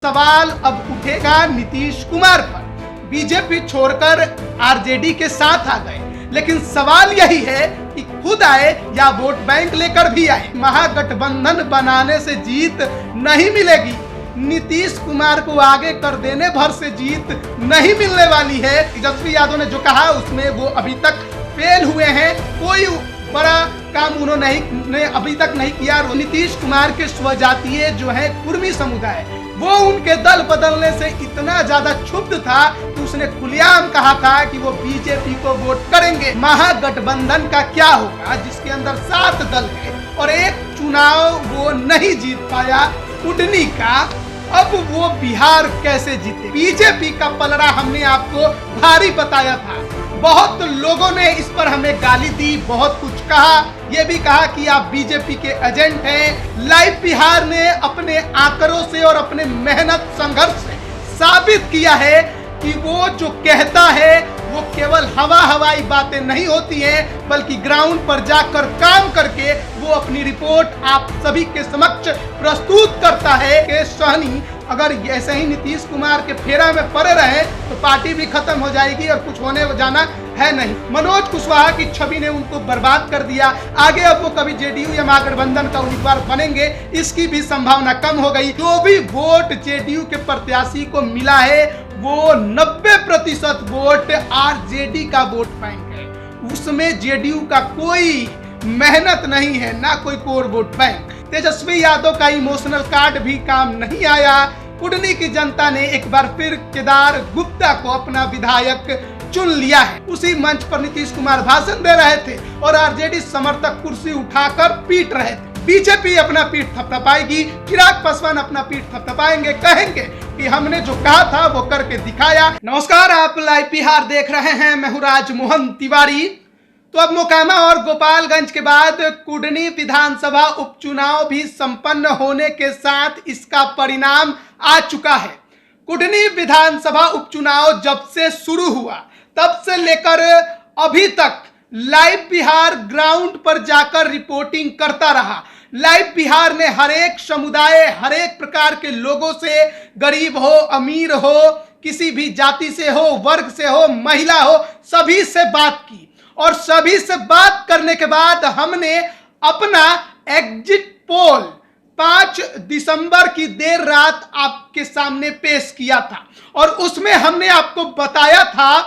सवाल अब उठेगा नीतीश कुमार पर। बीजेपी छोड़कर आरजेडी के साथ आ गए, लेकिन सवाल यही है कि खुद आए या वोट बैंक लेकर भी आए। महागठबंधन बनाने से जीत नहीं मिलेगी। नीतीश कुमार को आगे कर देने भर से जीत नहीं मिलने वाली है। तेजस्वी यादव ने जो कहा उसमें वो अभी तक फेल हुए हैं। कोई बड़ा काम उन्होंने अभी तक नहीं किया। नीतीश कुमार के स्वजातीय जो है कुर्मी समुदाय, वो उनके दल बदलने से इतना ज्यादा क्षुब्ध था कि उसने खुलेआम कहा था कि वो बीजेपी को वोट करेंगे। महागठबंधन का क्या होगा जिसके अंदर 7 दल है और एक चुनाव वो नहीं जीत पाया कुडनी का, अब वो बिहार कैसे जीते? बीजेपी का पलड़ा हमने आपको भारी बताया था। बहुत लोगों ने इस पर हमें गाली दी, बहुत कुछ कहा, ये भी कहा कि आप बीजेपी के एजेंट हैं। लाइव बिहार ने अपने आंकड़ों से और अपने मेहनत संघर्ष से साबित किया है कि वो जो कहता है वो केवल हवाई बातें नहीं होती हैं, बल्कि ग्राउंड पर जाकर काम करके वो अपनी रिपोर्ट आप सभी के समक्ष प्रस्तुत करता है। कि सहनी अगर ऐसे ही नीतीश कुमार के फेरा में पड़े रहे तो पार्टी भी खत्म हो जाएगी और कुछ होने जाना है नहीं। मनोज कुशवाहा की छवि ने उनको बर्बाद कर दिया। आगे अब वो कभी जेडीयू या महागठबंधन का उम्मीदवार बनेंगे, इसकी भी संभावना कम हो गई। जो भी वोट जेडीयू के प्रत्याशी को मिला है वो 90% वोट आरजेडी का वोट बैंक है। उसमें जेडीयू का कोई मेहनत नहीं है, ना कोई core vote bank. Tejashwi Yadav का इमोशनल कार्ड भी काम नहीं आया। कुडनी की जनता ने एक बार फिर केदार गुप्ता को अपना विधायक चुन लिया है। उसी मंच पर नीतीश कुमार भाषण दे रहे थे और आरजेडी समर्थक कुर्सी उठाकर पीट रहे थे। बीजेपी अपना पीठ थपथपाएगी, चिराग पासवान अपना पीठ थपथपाएंगे, कहेंगे कि हमने जो कहा था वो करके दिखाया। नमस्कार, आप लाइव बिहार देख रहे हैं। मैं हूं राजमोहन तिवारी। तो अब मोकामा और गोपालगंज के बाद कुडनी विधानसभा उपचुनाव भी संपन्न होने के साथ इसका परिणाम आ चुका है। कुडनी विधानसभा उपचुनाव जब से शुरू हुआ तब से लेकर अभी तक लाइव बिहार ग्राउंड पर जाकर रिपोर्टिंग करता रहा। लाइव बिहार ने हर एक समुदाय, हर एक प्रकार के लोगों से, गरीब हो, अमीर हो, किसी भी जाति से हो, वर्ग से हो, महिला हो, सभी से बात की। और सभी से बात करने के बाद हमने अपना एग्जिट पोल 5 दिसंबर की देर रात आपके सामने पेश किया था और उसमें हमने आपको बताया था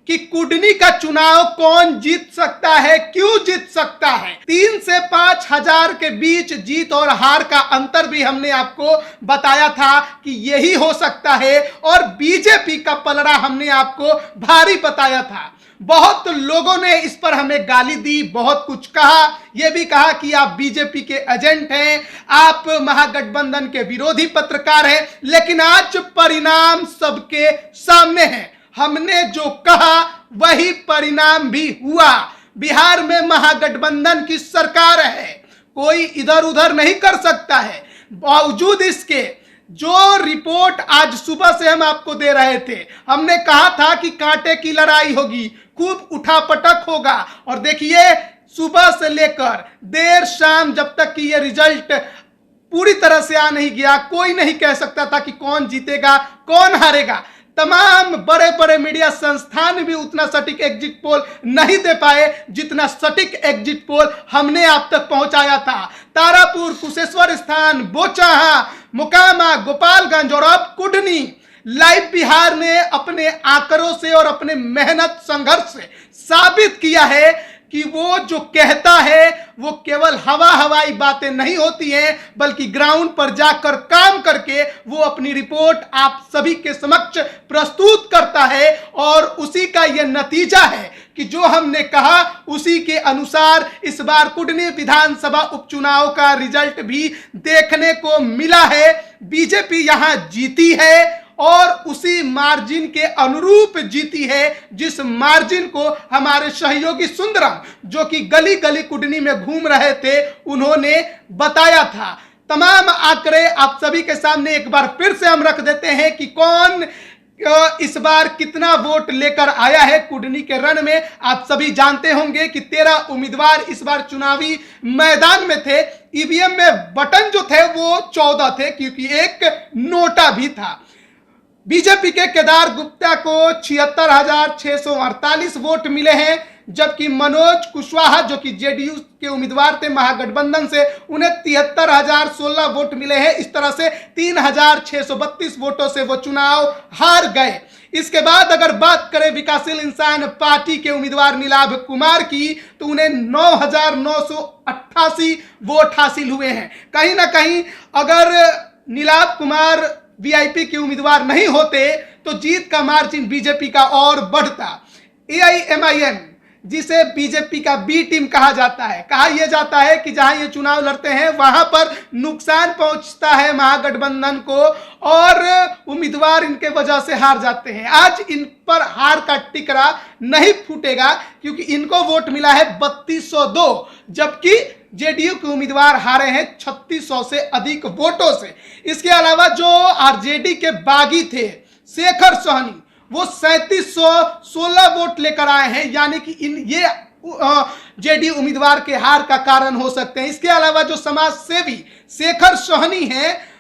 कि कुडनी का चुनाव कौन जीत सकता है, क्यों जीत सकता है। 3 से 5 हजार के बीच जीत और हार का अंतर भी हमने आपको बताया था कि यही हो सकता है और बीजेपी का पलड़ा हमने आपको भारी बताया था। बहुत लोगों ने इस पर हमें गाली दी, बहुत कुछ कहा, यह भी कहा कि आप बीजेपी के एजेंट हैं, आप महागठबंधन के विरोधी पत्रकार हैं। लेकिन आज परिणाम सबके सामने है। हमने जो कहा वही परिणाम भी हुआ। बिहार में महागठबंधन की सरकार है, कोई इधर उधर नहीं कर सकता है। बावजूद इसके जो रिपोर्ट आज सुबह से हम आपको दे रहे थे, हमने कहा था कि कांटे की लड़ाई होगी, खूब उठापटक होगा। और देखिए, सुबह से लेकर देर शाम जब तक कि ये रिजल्ट पूरी तरह से आ नहीं गया, कोई नहीं कह सकता था कि कौन जीतेगा, कौन हारेगा। तमाम बड़े बड़े मीडिया संस्थान भी उतना सटीक एग्जिट पोल नहीं दे पाए जितना सटीक एग्जिट पोल हमने आप तक पहुंचाया था। तारापुर, कुशेश्वर स्थान, बोचाहा, मोकामा, गोपालगंज और अब कुडनी, लाइव बिहार ने अपने आंकड़ों से और अपने मेहनत संघर्ष से साबित किया है कि वो जो कहता है वो केवल हवाई बातें नहीं होती हैं, बल्कि ग्राउंड पर जाकर काम करके वो अपनी रिपोर्ट आप सभी के समक्ष प्रस्तुत करता है। और उसी का ये नतीजा है कि जो हमने कहा उसी के अनुसार इस बार कुडनी विधानसभा उपचुनाव का रिजल्ट भी देखने को मिला है। बीजेपी यहां जीती है और उसी मार्जिन के अनुरूप जीती है जिस मार्जिन को हमारे सहयोगी सुंदरम, जो कि गली गली कुडनी में घूम रहे थे, उन्होंने बताया था। तमाम आंकड़े आप सभी के सामने एक बार फिर से हम रख देते हैं कि कौन इस बार कितना वोट लेकर आया है कुडनी के रण में। आप सभी जानते होंगे कि 13 उम्मीदवार इस बार चुनावी मैदान में थे। ईवीएम में बटन जो थे वो 14 थे, क्योंकि एक नोटा भी था। बीजेपी के केदार गुप्ता को 76,648 वोट मिले हैं, जबकि मनोज कुशवाहा जो कि जेडीयू के उम्मीदवार थे महागठबंधन से, उन्हें 73,016 वोट मिले हैं। इस तरह से 3,632 वोटों से वो चुनाव हार गए। इसके बाद अगर बात करें विकासशील इंसान पार्टी के उम्मीदवार नीलाभ कुमार की, तो उन्हें 9,988 वोट हासिल हुए हैं। कहीं ना कहीं अगर नीलाभ कुमार वीआईपी के उम्मीदवार नहीं होते तो जीत का मार्जिन बीजेपी का और बढ़ता। एआईएमआईएम जिसे बीजेपी का बी टीम कहा जाता है, कहा यह जाता है कि जहां ये चुनाव लड़ते हैं वहां पर नुकसान पहुंचता है महागठबंधन को और उम्मीदवार इनके वजह से हार जाते हैं। आज इन पर हार का टिकरा नहीं फूटेगा, क्योंकि इनको वोट मिला है 3202, जबकि जेडीयू के उम्मीदवार हारे हैं 3600 से अधिक वोटों से। इसके अलावा जो आरजेडी के बागी थे शेखर सहनी, वो 3716 वोट लेकर आए हैं, यानी कि ये जेडीयू उम्मीदवार के हार का कारण हो सकते हैं। इसके अलावा जो समाज सेवी शेखर सहनी हैं,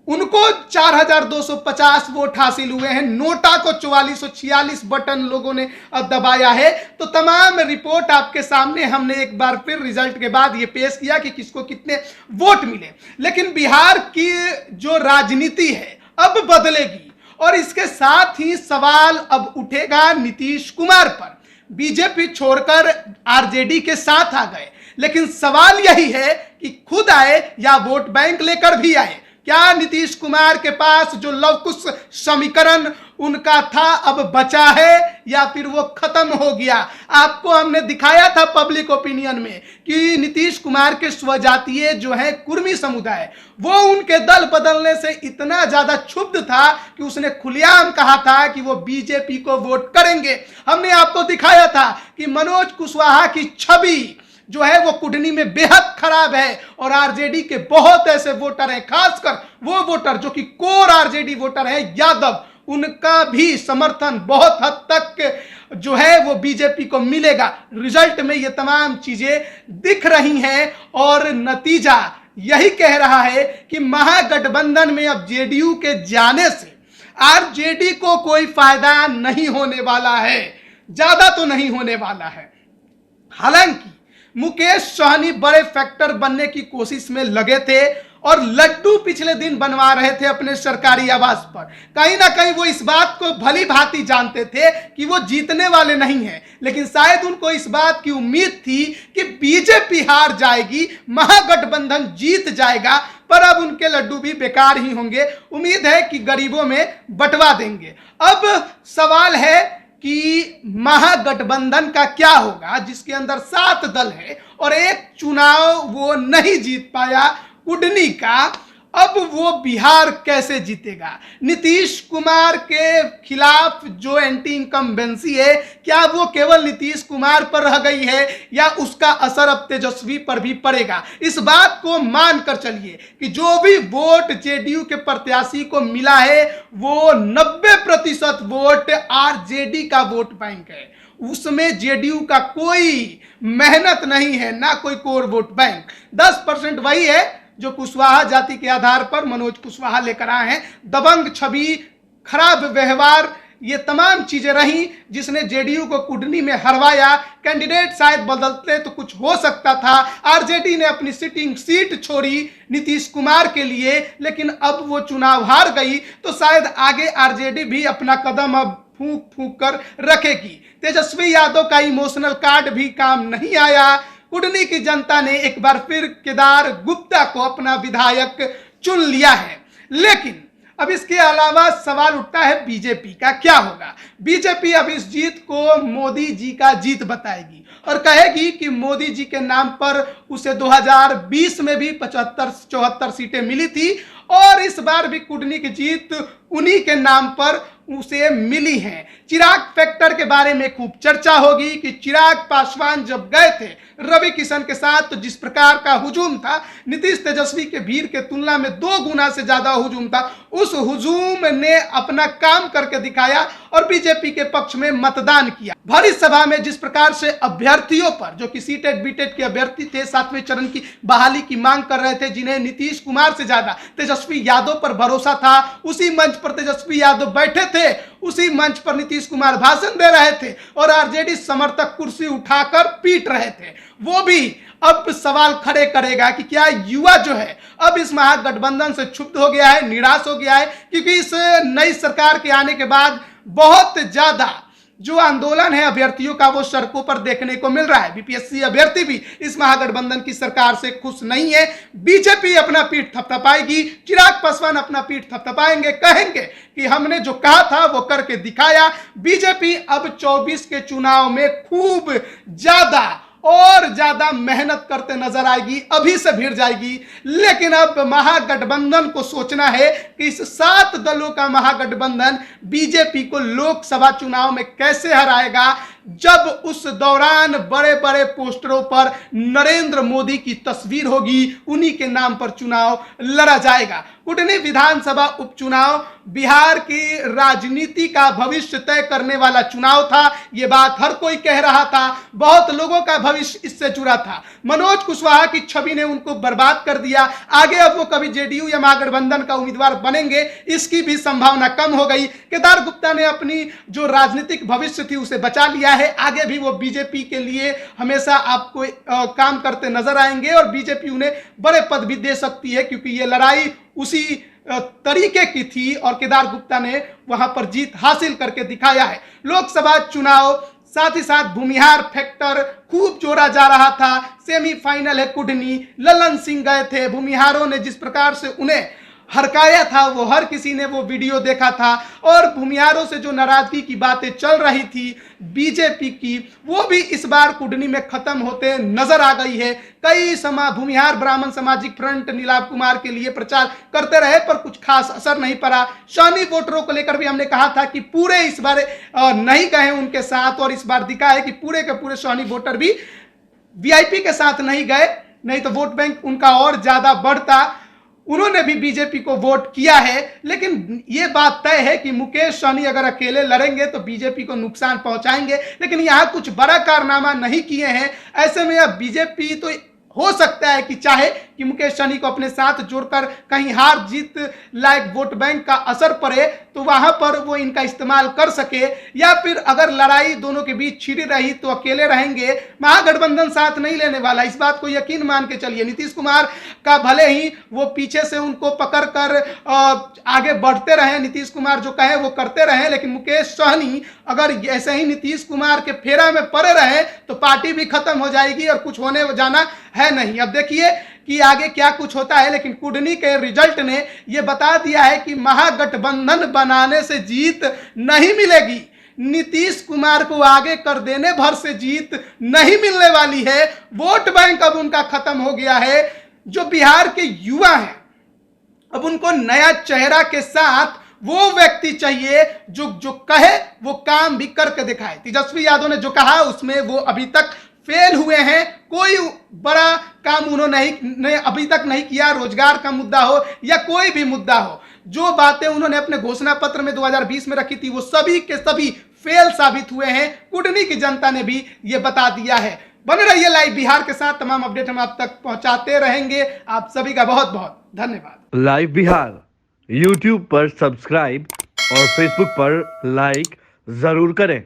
उनको 4,250 वोट हासिल हुए हैं। नोटा को 4446 बटन लोगों ने दबाया है। तो तमाम रिपोर्ट आपके सामने हमने एक बार फिर रिजल्ट के बाद ये पेश किया कि किसको कितने वोट मिले। लेकिन बिहार की जो राजनीति है अब बदलेगी और इसके साथ ही सवाल अब उठेगा नीतीश कुमार पर। बीजेपी छोड़कर आरजेडी के साथ आ गए, लेकिन सवाल यही है कि खुद आए या वोट बैंक लेकर भी आए। क्या नीतीश कुमार के पास जो लवकुश समीकरण उनका था अब बचा है या फिर वो खत्म हो गया? आपको हमने दिखाया था पब्लिक ओपिनियन में कि नीतीश कुमार के स्वजातीय जो है कुर्मी समुदाय, वो उनके दल बदलने से इतना ज्यादा क्षुब्ध था कि उसने खुलेआम कहा था कि वो बीजेपी को वोट करेंगे। हमने आपको दिखाया था कि मनोज कुशवाहा की छवि जो है वो कुडनी में बेहद खराब है और आरजेडी के बहुत ऐसे वोटर हैं, खासकर वो वोटर जो कि कोर आरजेडी वोटर है यादव, उनका भी समर्थन बहुत हद तक जो है वो बीजेपी को मिलेगा। रिजल्ट में ये तमाम चीजें दिख रही हैं और नतीजा यही कह रहा है कि महागठबंधन में अब जेडीयू के जाने से आरजेडी को कोई फायदा नहीं होने वाला है, ज्यादा तो नहीं होने वाला है। हालांकि मुकेश सहनी बड़े फैक्टर बनने की कोशिश में लगे थे और लड्डू पिछले दिन बनवा रहे थे अपने सरकारी आवास पर। कहीं ना कहीं वो इस बात को भली भांति जानते थे कि वो जीतने वाले नहीं हैं, लेकिन शायद उनको इस बात की उम्मीद थी कि बीजेपी हार जाएगी, महागठबंधन जीत जाएगा, पर अब उनके लड्डू भी बेकार ही होंगे। उम्मीद है कि गरीबों में बंटवा देंगे। अब सवाल है कि महागठबंधन का क्या होगा, जिसके अंदर 7 दल है और एक चुनाव वो नहीं जीत पाया कुडनी का। अब वो बिहार कैसे जीतेगा? नीतीश कुमार के खिलाफ जो एंटी इनकम्बेंसी है, क्या वो केवल नीतीश कुमार पर रह गई है या उसका असर अब तेजस्वी पर भी पड़ेगा? इस बात को मानकर चलिए कि जो भी वोट जेडीयू के प्रत्याशी को मिला है वो 90% वोट आरजेडी का वोट बैंक है। उसमें जेडीयू का कोई मेहनत नहीं है, ना कोई कोर वोट बैंक। 10% वही है जो कुशवाहा जाति के आधार पर मनोज कुशवाहा लेकर आए हैं। दबंग छवि, खराब व्यवहार, ये तमाम चीजें रही जिसने जेडीयू को कुडनी में हरवाया। कैंडिडेट शायद बदलते तो कुछ हो सकता था। आरजेडी ने अपनी सिटिंग सीट छोड़ी नीतीश कुमार के लिए, लेकिन अब वो चुनाव हार गई तो शायद आगे आरजेडी भी अपना कदम अब फूंक फूंक कर रखेगी। तेजस्वी यादव का इमोशनल कार्ड भी काम नहीं आया। कुडनी की जनता ने एक बार फिर केदार गुप्ता को अपना विधायक चुन लिया है। लेकिन अब इसके अलावा सवाल उठता है बीजेपी का क्या होगा। बीजेपी अब इस जीत को मोदी जी का जीत बताएगी और कहेगी कि मोदी जी के नाम पर उसे 2020 में भी 75-74 सीटें मिली थी और इस बार भी कुडनी की जीत उन्हीं के नाम पर उसे मिली है। चिराग फैक्टर के बारे में खूब चर्चा होगी कि चिराग पासवान जब गए थे रवि किशन के साथ तो जिस प्रकार का हुजूम था, नीतीश तेजस्वी के भीड़ के तुलना में 2 गुना से ज्यादा हुजूम था। उस हुजूम ने अपना काम करके दिखाया और बीजेपी के पक्ष में मतदान किया। भरी सभा में जिस प्रकार से अभ्यर्थियों पर, जो कि सीटेट बीटेट के अभ्यर्थी थे, 7वें चरण की बहाली की मांग कर रहे थे, जिन्हें नीतीश कुमार से ज्यादा तेजस्वी यादव पर भरोसा था, उसी मंच पर तेजस्वी यादव बैठे थे, उसी मंच पर नीतीश कुमार भाषण दे रहे थे और आरजेडी समर्थक कुर्सी उठाकर पीट रहे थे। वो भी अब सवाल खड़े करेगा कि क्या युवा जो है अब इस महागठबंधन से क्षुब्ध हो गया है, निराश हो गया है, क्योंकि इस नई सरकार के आने के बाद बहुत ज्यादा जो आंदोलन है अभ्यर्थियों का वो सड़कों पर देखने को मिल रहा है। बीपीएससी अभ्यर्थी भी इस महागठबंधन की सरकार से खुश नहीं है। बीजेपी अपना पीठ थपथपाएगी, चिराग पासवान अपना पीठ थपथपाएंगे, कहेंगे कि हमने जो कहा था वो करके दिखाया। बीजेपी अब 24 के चुनाव में खूब ज्यादा और ज्यादा मेहनत करते नजर आएगी, अभी से भिड़ जाएगी। लेकिन अब महागठबंधन को सोचना है कि इस 7 दलों का महागठबंधन बीजेपी को लोकसभा चुनाव में कैसे हराएगा, जब उस दौरान बड़े बड़े पोस्टरों पर नरेंद्र मोदी की तस्वीर होगी, उन्हीं के नाम पर चुनाव लड़ा जाएगा। कुटनी विधानसभा उपचुनाव बिहार की राजनीति का भविष्य तय करने वाला चुनाव था। यह बात हर कोई कह रहा था, बहुत लोगों का भविष्य इससे जुड़ा था। मनोज कुशवाहा की छवि ने उनको बर्बाद कर दिया। आगे अब वो कभी जेडीयू या महागठबंधन का उम्मीदवार बनेंगे, इसकी भी संभावना कम हो गई। केदार गुप्ता ने अपनी जो राजनीतिक भविष्य थी उसे बचा लिया है। आगे भी वो बीजेपी के लिए हमेशा आपको काम करते नजर आएंगे और बीजेपी उन्हें बड़े पद भी दे सकती है, क्योंकि ये लड़ाई उसी तरीके की थी और केदार गुप्ता ने वहां पर जीत हासिल करके दिखाया है। लोकसभा चुनाव साथ ही साथ भूमिहार फैक्टर खूब जोड़ा जा रहा था। सेमीफाइनल है कुडनी, ललन सिंह गए थे। भूमिहारों ने जिस प्रकार से उन्हें हरकाया था वो हर किसी ने वो वीडियो देखा था और भूमिहारों से जो नाराजगी की बातें चल रही थी बीजेपी की, वो भी इस बार कुडनी में खत्म होते नजर आ गई है। कई भूमिहार ब्राह्मण सामाजिक फ्रंट नीलाभ कुमार के लिए प्रचार करते रहे पर कुछ खास असर नहीं पड़ा। शानी वोटरों को लेकर भी हमने कहा था कि पूरे इस बार नहीं गए उनके साथ, और इस बार दिखा है कि पूरे के पूरे शानी वोटर भी वीआईपी के साथ नहीं गए, नहीं तो वोट बैंक उनका और ज्यादा बढ़ता। उन्होंने भी बीजेपी को वोट किया है। लेकिन यह बात तय है कि मुकेश सहनी अगर अकेले लड़ेंगे तो बीजेपी को नुकसान पहुंचाएंगे, लेकिन यहां कुछ बड़ा कारनामा नहीं किए हैं। ऐसे में अब बीजेपी तो हो सकता है कि चाहे कि मुकेश सहनी को अपने साथ जोड़कर कहीं हार जीत लायक वोट बैंक का असर पड़े तो वहां पर वो इनका इस्तेमाल कर सके, या फिर अगर लड़ाई दोनों के बीच छिड़ी रही तो अकेले रहेंगे। महागठबंधन साथ नहीं लेने वाला, इस बात को यकीन मान के चलिए। नीतीश कुमार का भले ही वो पीछे से उनको पकड़ कर आगे बढ़ते रहे, नीतीश कुमार जो कहे वो करते रहे, लेकिन मुकेश सहनी अगर ऐसे ही नीतीश कुमार के फेरा में पड़े रहे तो पार्टी भी खत्म हो जाएगी और कुछ होने जाना है नहीं। अब देखिए कि आगे क्या कुछ होता है, लेकिन कुडनी के रिजल्ट ने यह बता दिया है कि महागठबंधन बनाने से जीत नहीं मिलेगी। नीतीश कुमार को आगे कर देने भर से जीत नहीं मिलने वाली है। वोट बैंक अब उनका खत्म हो गया है। जो बिहार के युवा हैं अब उनको नया चेहरा के साथ वो व्यक्ति चाहिए जो कहे वो काम भी करके दिखाए। तेजस्वी यादव ने जो कहा उसमें वो अभी तक फेल हुए हैं। कोई बड़ा काम उन्होंने अभी तक नहीं किया। रोजगार का मुद्दा हो या कोई भी मुद्दा हो, जो बातें उन्होंने अपने घोषणा पत्र में 2020 में रखी थी वो सभी के सभी फेल साबित हुए हैं। कुडनी की जनता ने भी ये बता दिया है। बने रहिए लाइव बिहार के साथ, तमाम अपडेट हम आप तक पहुंचाते रहेंगे। आप सभी का बहुत बहुत धन्यवाद। लाइव बिहार यूट्यूब पर सब्सक्राइब और फेसबुक पर लाइक जरूर करें।